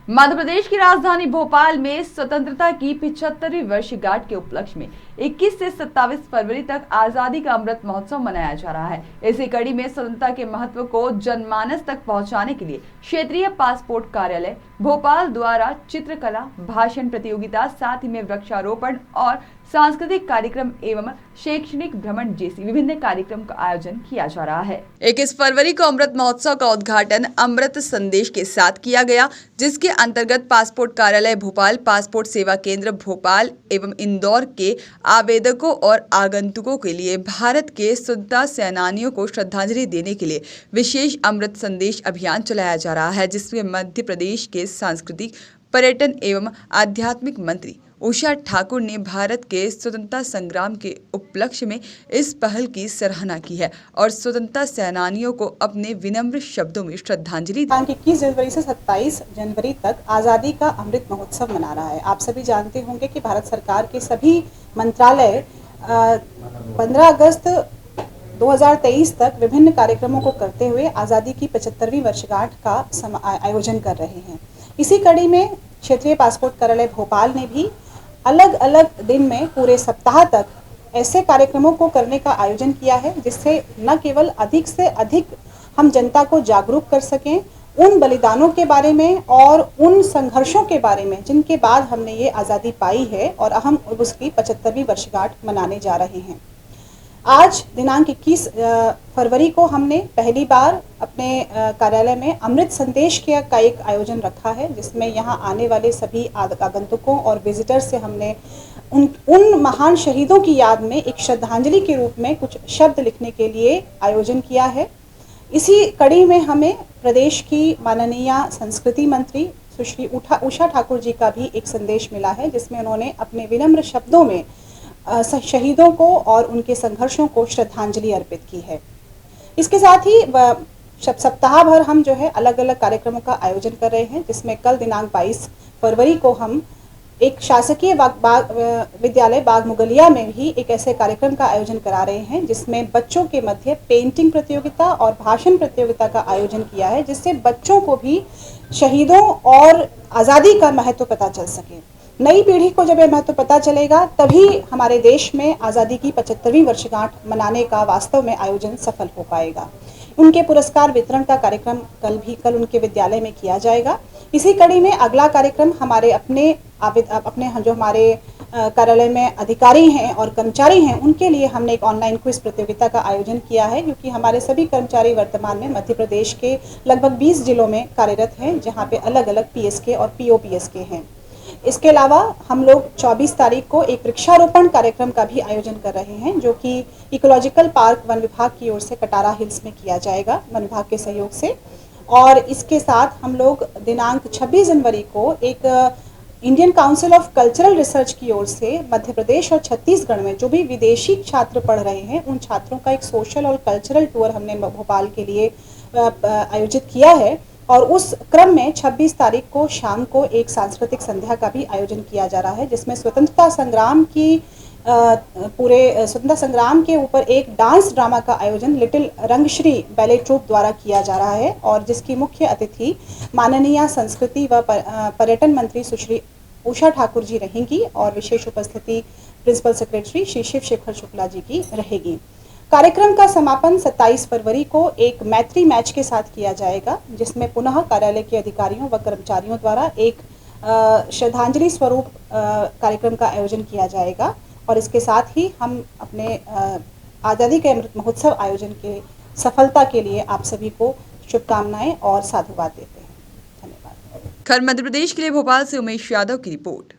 मध्य प्रदेश की राजधानी भोपाल में स्वतंत्रता की 75वीं वर्षगांठ के उपलक्ष्य में 21 से 27 फरवरी तक आजादी का अमृत महोत्सव मनाया जा रहा है। इसी कड़ी में स्वतंत्रता के महत्व को जनमानस तक पहुंचाने के लिए क्षेत्रीय पासपोर्ट कार्यालय भोपाल द्वारा चित्रकला, भाषण प्रतियोगिता, साथ ही में वृक्षारोपण और सांस्कृतिक कार्यक्रम एवं शैक्षणिक भ्रमण जैसी विभिन्न कार्यक्रम का आयोजन किया जा रहा है। 21 फरवरी को अमृत महोत्सव का उद्घाटन अमृत संदेश के साथ किया गया, जिसके अंतर्गत पासपोर्ट कार्यालय भोपाल, पासपोर्ट सेवा केंद्र भोपाल एवं इंदौर के आवेदकों और आगंतुकों के लिए भारत के स्वतंत्रता सेनानियों को श्रद्धांजलि देने के लिए विशेष अमृत संदेश अभियान चलाया जा रहा है, जिसमें मध्य प्रदेश के सांस्कृतिक, पर्यटन एवं आध्यात्मिक मंत्री उषा ठाकुर ने भारत के स्वतंत्रता संग्राम के उपलक्ष्य में इस पहल की सराहना की है और स्वतंत्रता सेनानियों को अपने विनम्र शब्दों में श्रद्धांजलि दी। 21 जनवरी से 27 जनवरी तक आज़ादी का अमृत महोत्सव मना रहा है। आप सभी जानते होंगे कि भारत सरकार के सभी मंत्रालय 15 अगस्त 2023 तक विभिन्न कार्यक्रमों को करते हुए आज़ादी की 75वीं वर्षगांठ का आयोजन कर रहे हैं। इसी कड़ी में क्षेत्रीय पासपोर्ट कार्यालय भोपाल ने भी अलग अलग दिन में पूरे सप्ताह तक ऐसे कार्यक्रमों को करने का आयोजन किया है, जिससे न केवल अधिक से अधिक हम जनता को जागरूक कर सकें उन बलिदानों के बारे में और उन संघर्षों के बारे में जिनके बाद हमने ये आज़ादी पाई है और हम उसकी 75वीं वर्षगांठ मनाने जा रहे हैं। आज दिनांक 21 फरवरी को हमने पहली बार अपने कार्यालय में अमृत संदेश का एक आयोजन रखा है, जिसमें यहाँ आने वाले सभी आगंतुकों और विजिटर्स से हमने उन महान शहीदों की याद में एक श्रद्धांजलि के रूप में कुछ शब्द लिखने के लिए आयोजन किया है। इसी कड़ी में हमें प्रदेश की माननीय संस्कृति मंत्री सुश्री उषा ठाकुर जी का भी एक संदेश मिला है, जिसमें उन्होंने अपने विनम्र शब्दों में शहीदों को और उनके संघर्षों को श्रद्धांजलि अर्पित की है। इसके साथ ही सप्ताह भर हम जो है अलग अलग कार्यक्रमों का आयोजन कर रहे हैं, जिसमें कल दिनांक 22 फरवरी को हम एक शासकीय विद्यालय बाग मुगलिया में भी एक ऐसे कार्यक्रम का आयोजन करा रहे हैं, जिसमें बच्चों के मध्य पेंटिंग प्रतियोगिता और भाषण प्रतियोगिता का आयोजन किया है, जिससे बच्चों को भी शहीदों और आज़ादी का महत्व पता चल सके। नई पीढ़ी को जब यह महत्व पता चलेगा, तभी हमारे देश में आज़ादी की 75वीं वर्षगांठ मनाने का वास्तव में आयोजन सफल हो पाएगा। उनके पुरस्कार वितरण का कार्यक्रम कल उनके विद्यालय में किया जाएगा। इसी कड़ी में अगला कार्यक्रम हमारे अपने जो हमारे कार्यालय में अधिकारी हैं और कर्मचारी हैं, उनके लिए हमने एक ऑनलाइन क्विज प्रतियोगिता का आयोजन किया है, क्योंकि हमारे सभी कर्मचारी वर्तमान में मध्य प्रदेश के लगभग 20 जिलों में कार्यरत हैं, जहाँ पे अलग अलग पीएसके और पीओपीएसके हैं। इसके अलावा हम लोग 24 तारीख को एक वृक्षारोपण कार्यक्रम का भी आयोजन कर रहे हैं, जो कि इकोलॉजिकल पार्क वन विभाग की ओर से कटारा हिल्स में किया जाएगा, वन विभाग के सहयोग से। और इसके साथ हम लोग दिनांक 26 जनवरी को एक Indian council of cultural research की ओर से मध्य प्रदेश और छत्तीसगढ़ में जो भी विदेशी छात्र पढ़ रहे हैं, उन छात्रों का एक सोशल और कल्चरल टूर हमने भोपाल के लिए आयोजित किया है। और उस क्रम में 26 तारीख को शाम को एक सांस्कृतिक संध्या का भी आयोजन किया जा रहा है, जिसमें स्वतंत्रता संग्राम के ऊपर एक डांस ड्रामा का आयोजन लिटिल रंगश्री बैले ट्रूप द्वारा किया जा रहा है, और जिसकी मुख्य अतिथि माननीय संस्कृति व पर्यटन मंत्री सुश्री उषा ठाकुर जी रहेंगी और विशेष उपस्थिति प्रिंसिपल सेक्रेटरी श्री शिव शेखर शुक्ला जी की रहेगी। कार्यक्रम का समापन 27 फरवरी को एक मैत्री मैच के साथ किया जाएगा, जिसमें पुनः कार्यालय के अधिकारियों व कर्मचारियों द्वारा एक श्रद्धांजलि स्वरूप कार्यक्रम का आयोजन किया जाएगा। और इसके साथ ही हम अपने आज़ादी के अमृत महोत्सव आयोजन के सफलता के लिए आप सभी को शुभकामनाएं और साधुवाद देते हैं। धन्यवाद। खैर, मध्य प्रदेश के लिए भोपाल से उमेश यादव की रिपोर्ट।